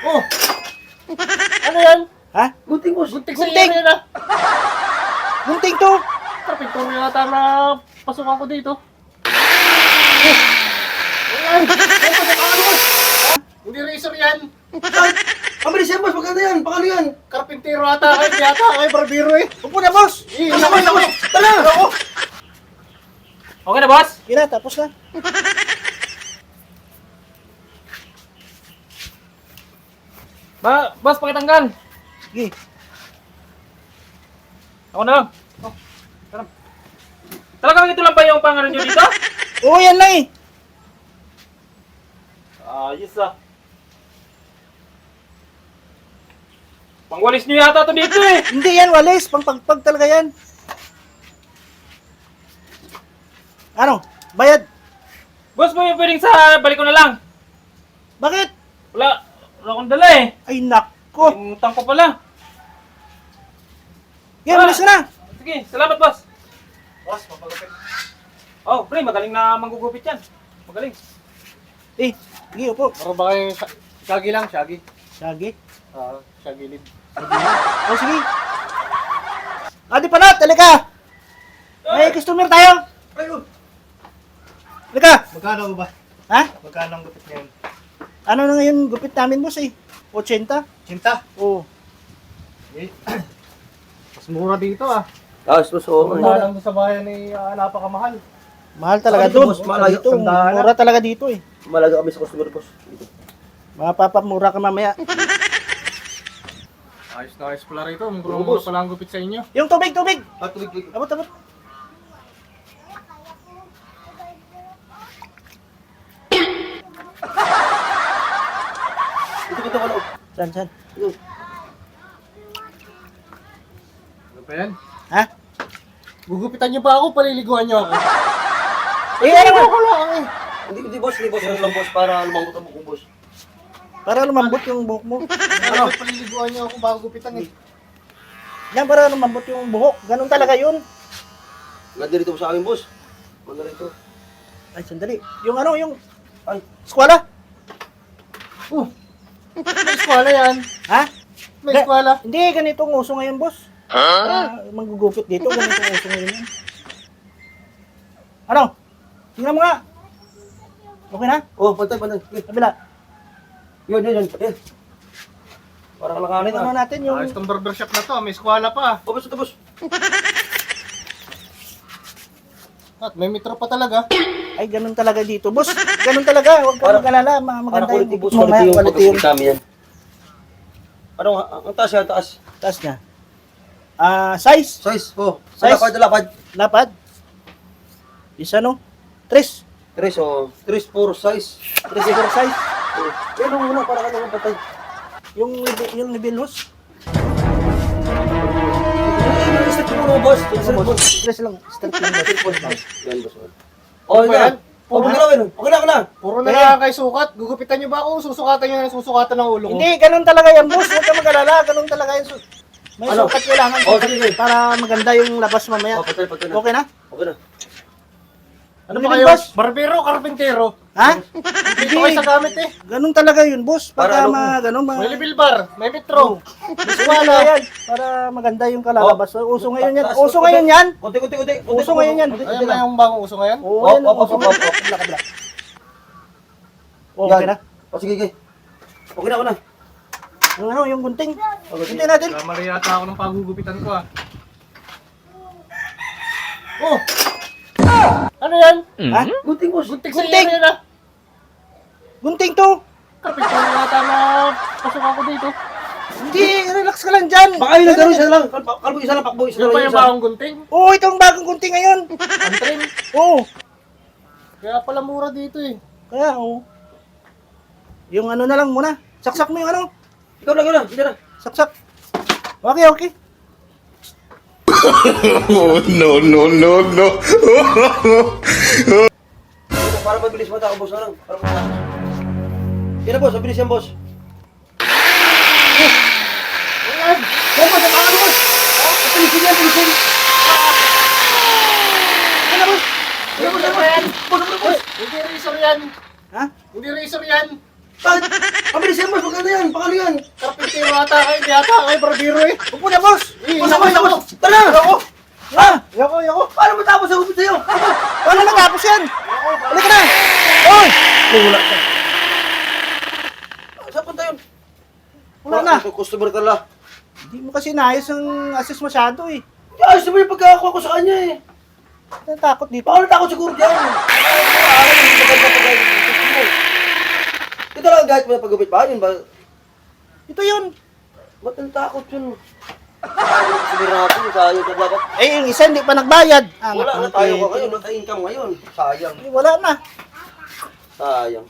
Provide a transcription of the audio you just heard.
Oh! Ano yan? Ha? Gunting, boss. Gunting sa Gunting! iyo yan ah! Gunting to! Karpintor yata na pasukan ko dito. Ayan! Ay, pasukan ko! Hindi razor yan! Ang bilis yan, boss. Magkano yan? Pakano yan? Karpintero ata kayo, di ata kayo barbero eh! Upo na, boss! Ako. Tala! Okay na, boss? Kina, tapos na. Boss, pakitanggal! Sige. Ako na lang. Oh, tara. Talagang ito lang ba yung pangalan nyo dito? Oo, yan lang eh. Ayos ah. Pangwalis nyo yata to dito eh. Hindi yan, walis. Pangpagpag talaga yan. Ano? Bayad? Boss, mo yung pwedeng sa balik ko na lang. Bakit? Wala akong dala eh. Ay, nako. Utang ko pala. Yan, walis ka na. Sige, salamat boss. Boss, papagapit. Oh, pre, magaling na manggugupit yan. Magaling. Eh, sige, upo. Pero ba kayo shaggy lang, shaggy? Sige. Shaggy lead. O, sige. Adi Panat, talika. May customer tayo. Ayun. Talika. Magkano ba? Ha? Magkano ang gupit ngayon? Ano na ngayon gupit namin, boss eh? 80? Cinta. Oo. Eh. Mas mura dito ah. Boss, oo. Mura lang doon sa bayan ni napakamahal. Mahal talaga Sabi ko, doon. boss, malayo, Dito, sandaan. mura talaga dito eh. Malaga kami sa customer, boss. Mapapamura ka mamaya. Ayos na ayos pala rito. Mura Oo, boss. pala ang gupit sa inyo. Yung tubig, tubig. Tubig. Abot, abot. Ito, wala. San, san? Ano pa yan? Ha? Gugupitan niyo ba ako? Paliliguan niyo ako? Eh, ano ba? Ako lang eh. Hindi, boss. Hindi, boss. Ano lang, boss, para lumambot ang buko, boss. Para lumambot yung buhok mo. Ano? Paliliguan niyo ako bago gupitan eh. Yan, para lumambot yung buhok. Ganun talaga yun. Ganda rito sa amin, boss. Ganda rito. Ay, sandali. Yung ano, yung Ay, eskwela. May eskwala yan. Ha? May eskwala. Hindi, ganito ang uso ngayon, boss. Manggugupit dito, ganito ang uso ngayon. Yan. Ano? Tingnan mo nga. Okay na? oh, pantay. Eh, Kabila. yun. Eh. Para kalakanin, Ano natin yung... Ayos tong barbershop na to. May eskwala pa. Oh, boss, ito, boss. At may metro pa talaga. Ay, ganun talaga dito, boss. Ganun talaga. Huwag ka mag-alala. Para Maganda quality, yung boss. mamaya, Quality yung quality yung pagkakit namin yan. Ano, ang taas yan, taas. taas niya. Size. Size, oh. Size? Lapad. Lapad. Isa, no? 3. 3, oh. 3, 4 size. 3 siguro size. Oh. Yan ang una, para ka naman patay. Yung level host. Step mo, boss. Step mo, boss. 3 lang. Start lang, boss. Yan, boss. Oh, Ano ba yan? yan. Okay na. Puro na lang kay sukat. Gugupitan niyo ba ako? Susukatan niyo na susukatan ng ulo ko. Hindi, ganun talaga yan, boss. Huwag ka mag-alala. Ganun talaga yan. May Ano? sukat kailangan. Oh, sige. Para maganda yung labas mamaya. Oh, patay na. Okay na? Okay na. Ano Ano ba yun, kayo? boss? Barbero, karpintero. Ha? Dito kayo sa gamit eh. Ganun talaga yun, boss. Para Para ano? ganun, May level bar, may metro. Wala yan. Para maganda yung kalalabas. Uso ngayon yan. Taas, Uso konti. ngayon yan. Konti. Uso ngayon yan. Ayan na yung bagong uso ngayon. Oo, Oh, yan. oh, Uso oh, ngayon. oh, Kabila, kabila. Oh, Yan. okay na. Oh, sige. Okay na. Yung ano, yung gunting. Gunting natin. Mali yata ako ng pagugupitan ko ah. Oh! Ano yan? Ha? Gunting, boss. Gunting sa Gunting! iyo yan ah. Gunting to. Karpintero yata na pasukan ko dito. Hindi, relax ka lang dyan. Baka yun lang, gano'n, isa lang. Kalbo, isa lang, pakbo, isa Ano lang. pa yung bagong gunting? Oo, itong bagong gunting ngayon. Antrim. Oo. Kaya pala mura dito eh. Kaya, oo. Yung ano na lang muna. Saksak mo yung ano. Ikaw na. Hindi na. Saksak. Okay. No. Para mabilis mo tao, boss. Ano? Para mabilis. Yan na, boss. Mabilis yan, boss. Ayan! Boss, ang ano, boss? Pilisin yan. Ano ba? Ano ba yan? Hindi razor yan. Ha? Hindi razor yan. Bakit? Mabilis yan, boss. Huwag ka maganda yan, pakalo yan. Karpintero ata kayo, di ata kayo, barbero eh. Upo na, boss. Upo na, boss. Ako. Tara! Yoko. Paano mo tapos ang upit sa'yo? Paano matapos yan? Halika na! Oy! Wala ka. Saan punta yun? Wala na. Customer ka lang. Hindi mo kasi naayos ang assist masyado eh. Ayos naman yung pagkakakuha ko sa kanya eh. Natakot dito. Baka natakot siguro dyan. Ito lang kahit mo na pagupit pa, yun ba? Ito yun. Ba't natakot yun? Sayang ka dapat. Eh, yung isa hindi pa nagbayad. Wala na tayo ka ngayon, naka-income ngayon. Sayang. Eh, wala na. Sayang.